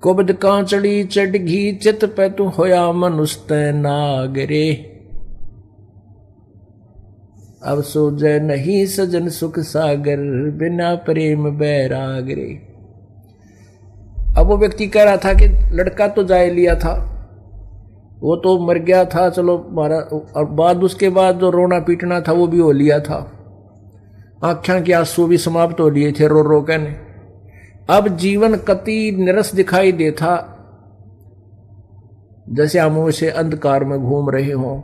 कुबद कांचड़ी चढ़ घी चित पे तू होया मनुष्य नागरे। अब सोजै नहीं सजन सुख सागर बिना प्रेम बैराग रे। अब वो व्यक्ति कह रहा था कि लड़का तो जाए लिया था, वो तो मर गया था, चलो मारा, और बाद उसके बाद जो रोना पीटना था वो भी हो लिया था, आँखों के आंसू भी समाप्त हो लिए थे रो रो कहने। अब जीवन कति निरस दिखाई देता, जैसे हम उसे अंधकार में घूम रहे हों।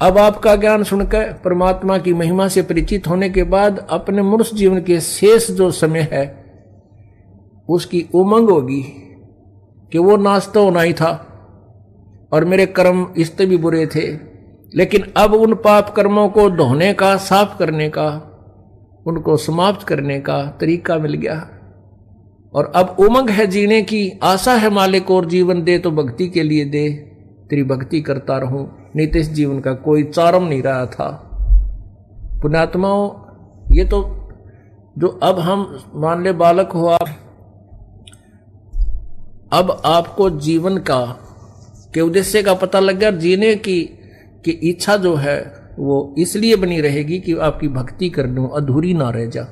अब आपका ज्ञान सुनकर परमात्मा की महिमा से परिचित होने के बाद अपने मनुष्य जीवन के शेष जो समय है उसकी उमंग होगी कि वो नाश तो होना ही था और मेरे कर्म इससे भी बुरे थे, लेकिन अब उन पाप कर्मों को धोने का, साफ करने का, उनको समाप्त करने का तरीका मिल गया। और अब उमंग है जीने की, आशा है मालिक और जीवन दे तो भक्ति के लिए दे, तेरी भक्ति करता रहूं, नहीं तो इस जीवन का कोई चारम नहीं रहा था। पुण्यात्माओं, ये तो जो अब हम मान ले बालक हो आप, अब आपको जीवन का के उद्देश्य का पता लग गया, जीने की इच्छा जो है वो इसलिए बनी रहेगी कि आपकी भक्ति करने अधूरी ना रह जा।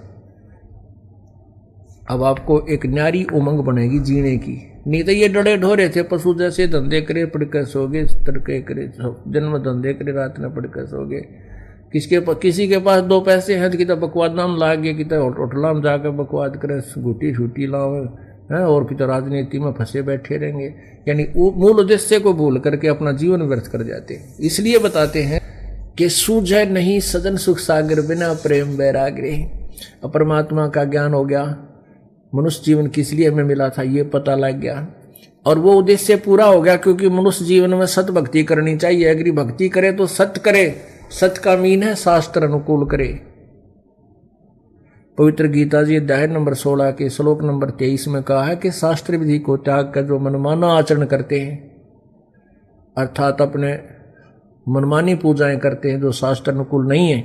अब आपको एक न्यारी उमंग बनेगी जीने की, नहीं तो ये डरे ढोरे थे पशु जैसे, धंधे करे पढ़कर सोगे, तड़के करे दिन में धंधे करे रात में पढ़कर सोगे। किसी के पास दो पैसे हैं तो कितना बकवाद नाम ला गए, कितना होटला में जाकर बकवाद करे, घूटी छूटी लाओ हैं, और कितना राजनीति में फंसे बैठे रहेंगे, यानी मूल उद्देश्य को भूल करके अपना जीवन व्यर्थ कर जाते। इसलिए बताते हैं कि सूझे नहीं सजन सुख सागर बिना प्रेम बैराग रे। परमात्मा का ज्ञान हो गया, मनुष्य जीवन किस लिए हमें मिला था ये पता लग गया, और वो उद्देश्य पूरा हो गया, क्योंकि मनुष्य जीवन में सत भक्ति करनी चाहिए। अगर भक्ति करे तो सत्य करे, सत्य का मीन है शास्त्र अनुकूल करे। पवित्र गीता जी अध्याय नंबर 16 के श्लोक नंबर 23 में कहा है कि शास्त्र विधि को त्याग कर जो मनमाना आचरण करते हैं, अर्थात अपने मनमानी पूजाएं करते हैं जो शास्त्र अनुकूल नहीं है,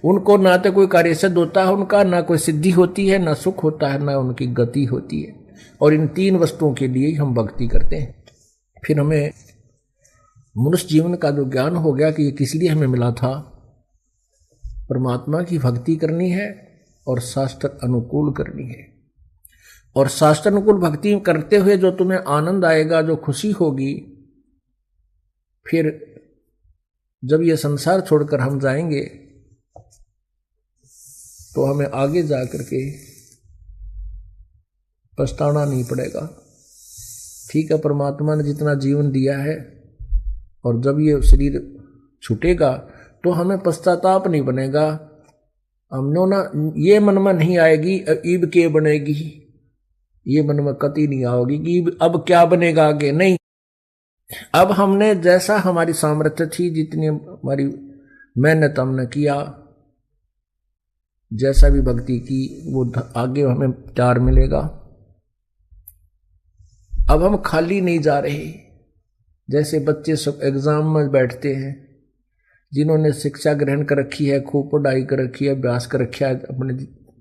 उनको ना तो कोई कार्य सिद्ध होता है उनका, ना कोई सिद्धि होती है, ना सुख होता है, ना उनकी गति होती है। और इन तीन वस्तुओं के लिए हम भक्ति करते हैं। फिर हमें मनुष्य जीवन का जो ज्ञान हो गया कि ये किस लिए हमें मिला था, परमात्मा की भक्ति करनी है और शास्त्र अनुकूल करनी है। और शास्त्र अनुकूल भक्ति करते हुए जो तुम्हें आनंद आएगा, जो खुशी होगी, फिर जब ये संसार छोड़कर हम जाएंगे तो हमें आगे जा करके पछताना नहीं पड़ेगा। ठीक है, परमात्मा ने जितना जीवन दिया है, और जब ये शरीर छूटेगा तो हमें पश्चाताप नहीं बनेगा, हमने ना ये मन में नहीं आएगी ईब के बनेगी, ये मन में कति नहीं आओगी कि अब क्या बनेगा आगे, नहीं। अब हमने जैसा हमारी सामर्थ्य थी, जितनी हमारी मेहनत हमने किया, जैसा भी भक्ति की, वो आगे हमें प्यार मिलेगा। अब हम खाली नहीं जा रहे। जैसे बच्चे सब एग्जाम में बैठते हैं, जिन्होंने शिक्षा ग्रहण कर रखी है, खूब पढ़ाई कर रखी है, अभ्यास कर रखा है अपने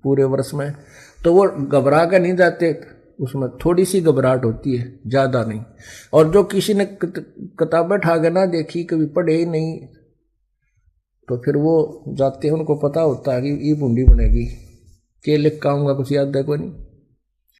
पूरे वर्ष में, तो वो घबरा कर नहीं जाते, उसमें थोड़ी सी घबराहट होती है, ज़्यादा नहीं। और जो किसी ने किताबें ठाके ना देखी, कभी पढ़े ही नहीं, तो फिर वो जाते हैं, उनको पता होता है कि ये बूंदी बनेगी, के लिख का आऊँगा कुछ याद है को नहीं।